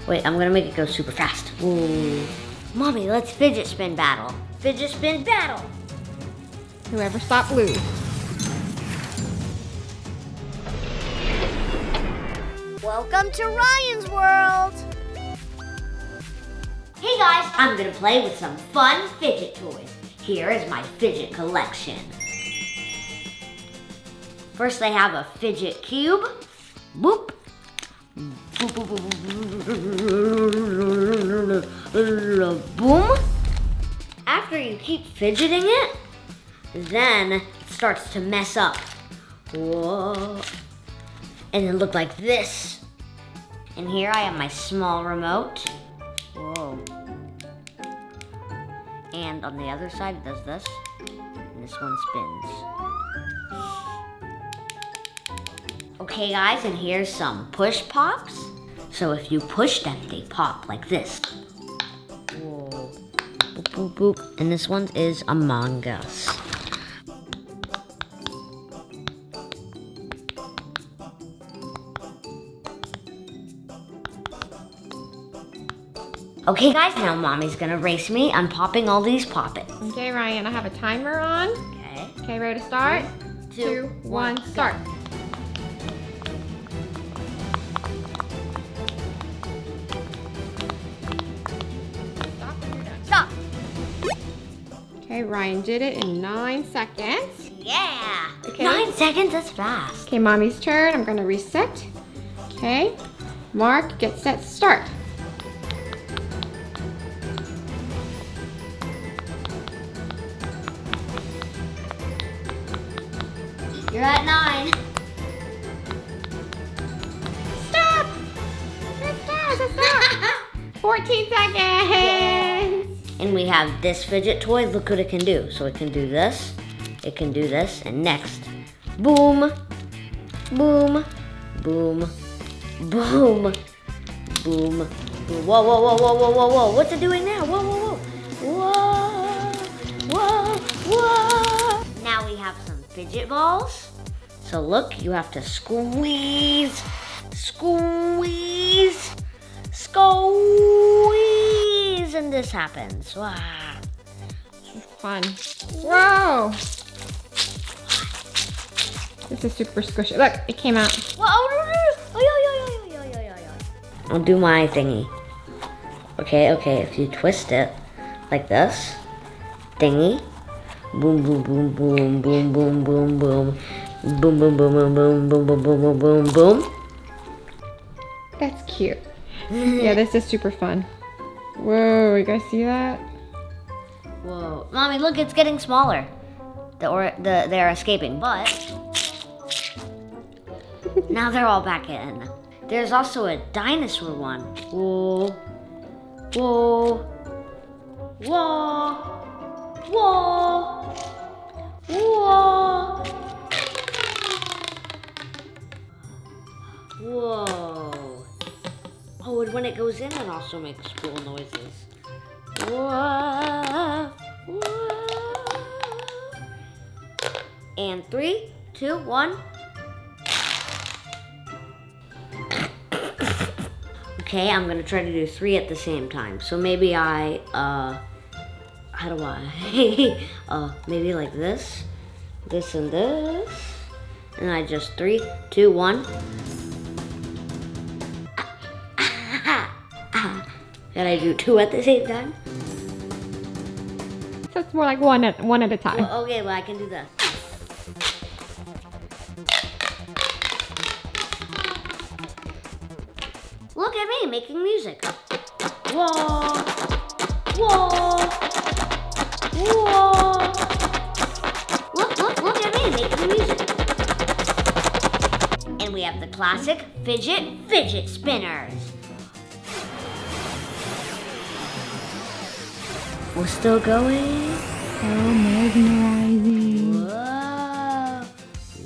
Wait, I'm gonna make it go super fast. Ooh. Mommy, let's fidget spin battle. Fidget spin battle. Whoever stopped lose. Welcome to Ryan's world. Hey guys, I'm gonna play with some fun fidget toys. Here is my fidget collection. First I have a fidget cube. Boop. Boom. After you keep fidgeting it, then it starts to mess up. Whoa. And it looked like this. And here I have my small remote. Whoa. And on the other side it does this. And this one spins. Okay guys, and here's some push pops. So if you push them, they pop like this. Whoa. Boop, boop, boop. And this one is Among Us. Okay guys, now Mommy's gonna race me. I'm popping all these poppets. Okay, Ryan, I have a timer on. Okay. Okay, ready to start? 2, 1, start. Stop when you're done. Stop. Okay, Ryan did it in 9 seconds. Yeah. Okay. 9 seconds, that's fast. Okay, Mommy's turn. I'm gonna reset. Okay, Mark, get set, start. You're at 9. Stop! Stop! 14 seconds! And we have this fidget toy. Look what it can do. So it can do this, it can do this, and next. Boom, boom, boom, boom, boom, boom. Whoa, whoa, whoa, whoa, whoa, whoa, whoa. What's it doing now? Whoa, whoa, whoa. Whoa, whoa, whoa. Now we have some fidget balls. So look, you have to squeeze, squeeze, squeeze, and this happens. Wow. Fun. Whoa! This is super squishy. Look, it came out. I'll do my thingy. Okay, if you twist it like this, thingy, boom, boom, boom, boom, boom, boom, boom, boom, boom, boom, boom, boom, boom, boom, boom, boom, boom, boom, boom. That's cute. Yeah, this is super fun. Whoa, you guys see that? Whoa, Mommy, look, it's getting smaller. They're escaping, but now they're all back in. There's also a dinosaur one. Whoa, whoa, whoa, whoa, whoa, whoa. Oh, and when it goes in, it also makes cool noises. Whoa, whoa. And 3, 2, 1. Okay, I'm gonna try to do 3 at the same time. So maybe how do I? Maybe like this, this and this. And I just 3, 2, 1. Can I do 2 at the same time? So it's more like one at a time. Well, okay, well I can do this. Look at me making music. Whoa, whoa, whoa. Look at me making music. And we have the classic fidget spinners. We're still going. So mesmerizing. Whoa,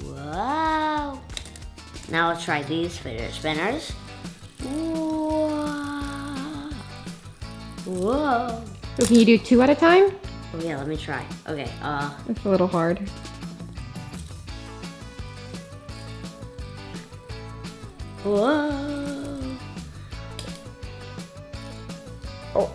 whoa. Now let's try these fidget spinners. Whoa. Whoa. So can you do 2 at a time? Oh yeah, let me try. Okay, It's a little hard. whoa. Oh.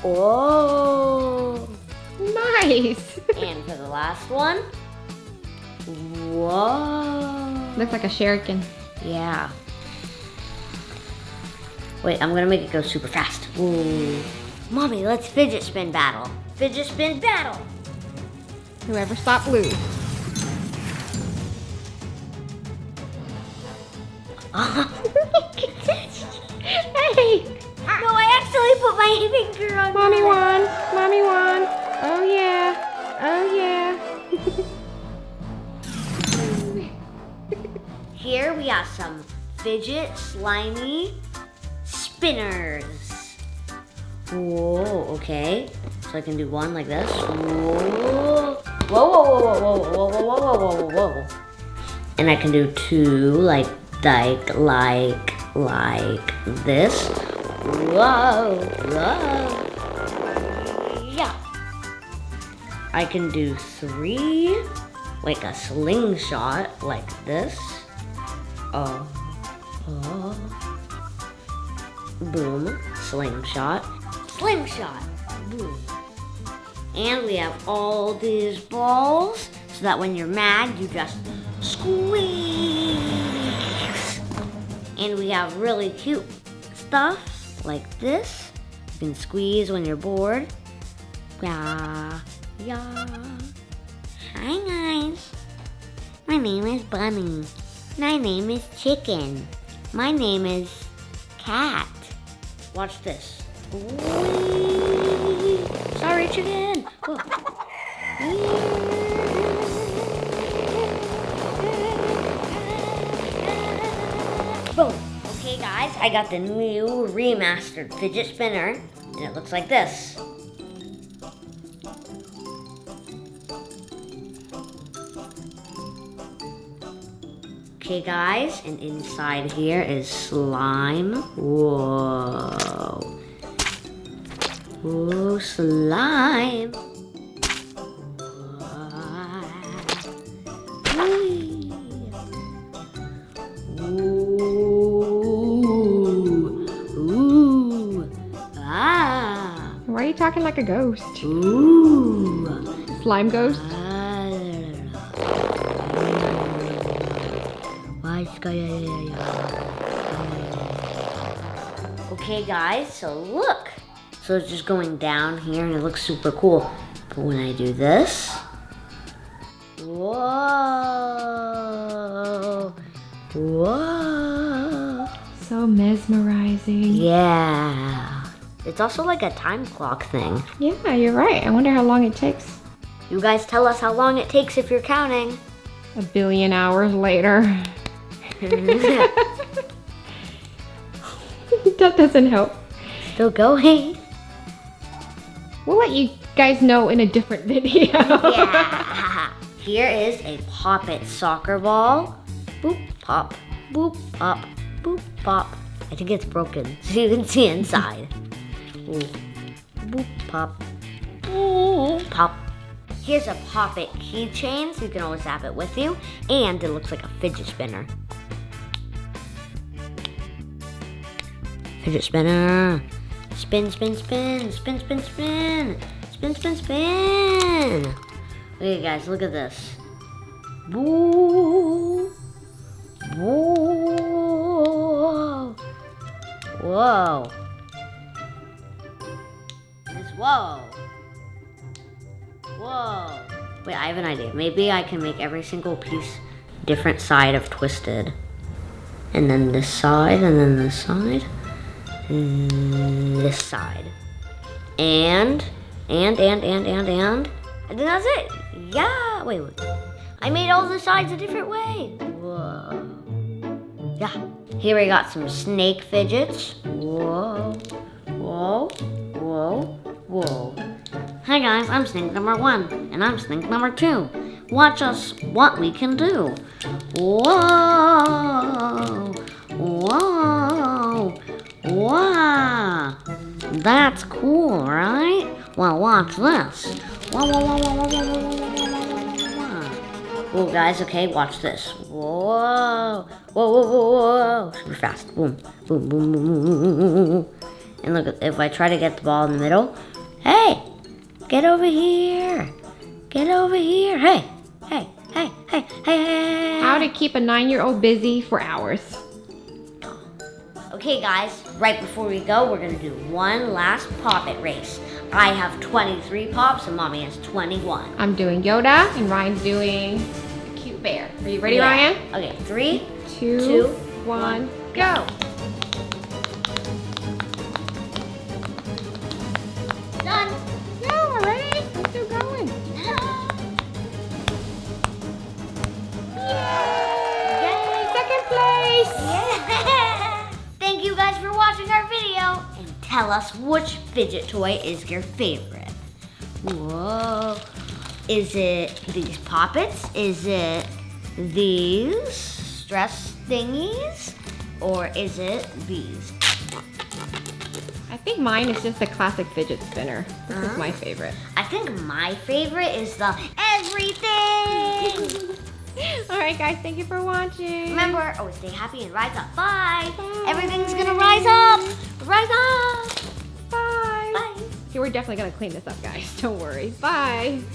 Oh. Nice. And for the last one. Whoa. Looks like a shuriken. Yeah. Wait, I'm gonna make it go super fast. Ooh. Mommy, let's fidget spin battle. Fidget spin battle. Whoever stopped lose. Hey! No, I actually put my finger on Mommy mine. won. Mommy won. Oh yeah. Oh yeah. Here we got some fidget slimy spinners. Whoa, okay. So I can do one like this. Whoa. Whoa, whoa, whoa, whoa, whoa, whoa, whoa, whoa, whoa, whoa, whoa. And I can do two like this. Whoa, whoa. Yeah. I can do three, like a slingshot, like this. Oh. Boom, slingshot, slingshot, boom. And we have all these balls, so that when you're mad, you just squeeze. And we have really cute stuff like this. You can squeeze when you're bored. Yeah, yeah. Hi guys. My name is Bunny. My name is Chicken. My name is Cat. Watch this. Whee! Sorry, Chicken. Whoa. Boom. Okay, guys, I got the new remastered fidget spinner, and it looks like this. Okay, guys, and inside here is slime. Whoa. Whoa, slime. Whee. Ooh. Ah. Why are you talking like a ghost? Ooh. Slime ghost? Okay guys, so look. So it's just going down here and it looks super cool. But when I do this, whoa, whoa. So mesmerizing. Yeah. It's also like a time clock thing. Yeah, you're right. I wonder how long it takes. You guys tell us how long it takes if you're counting. 1 billion hours later. That doesn't help. Still going. We'll let you guys know in a different video. Yeah. Here is a Pop It soccer ball. Boop, pop, boop, pop, boop, pop. I think it's broken, so you can see inside. Ooh. Boop, pop, boop, pop. Here's a Pop It keychain, so you can always have it with you. And it looks like a fidget spinner. Fidget spinner. Spin, spin, spin, spin, spin, spin. Spin, spin, spin. Okay guys, look at this. Woo. Whoa. Whoa. It's whoa. Whoa. Wait, I have an idea. Maybe I can make every single piece different side of twisted. And then this side, and then this side. This side. And I think that's it. Yeah, wait. I made all the sides a different way. Whoa. Yeah. Here we got some snake fidgets. Whoa. Whoa. Whoa. Whoa. Hi guys, I'm snake number 1, and I'm snake number 2. Watch us what we can do. Whoa. Whoa. Wow, that's cool, right? Well, watch this. Whoa, whoa, whoa, whoa, whoa, whoa, whoa, whoa. Whoa, guys, okay, watch this. Whoa, whoa, whoa, whoa, whoa. Super fast. Boom, boom, boom, boom, boom, boom, boom. And look, if I try to get the ball in the middle, hey, get over here. Get over here. Hey, hey, hey, hey, hey. How to keep a 9-year-old busy for hours. Okay, guys, right before we go, we're gonna do one last pop it race. I have 23 pops and Mommy has 21. I'm doing Yoda and Ryan's doing a cute bear. Are you ready, Ryan? Okay, 3, 2, 2, 1, go. Done. No, already? I'm still going. Yay! Second place! Yeah. Thank you guys for watching our video and tell us which fidget toy is your favorite. Whoa. Is it these poppets? Is it these stress thingies? Or is it these? I think mine is just a classic fidget spinner. This is my favorite. I think my favorite is the everything. Alright guys, thank you for watching. Remember, always stay happy and rise up. Bye. Bye. Everything's gonna rise up. Rise up. Bye. Bye. Okay, we're definitely gonna clean this up, guys. Don't worry. Bye.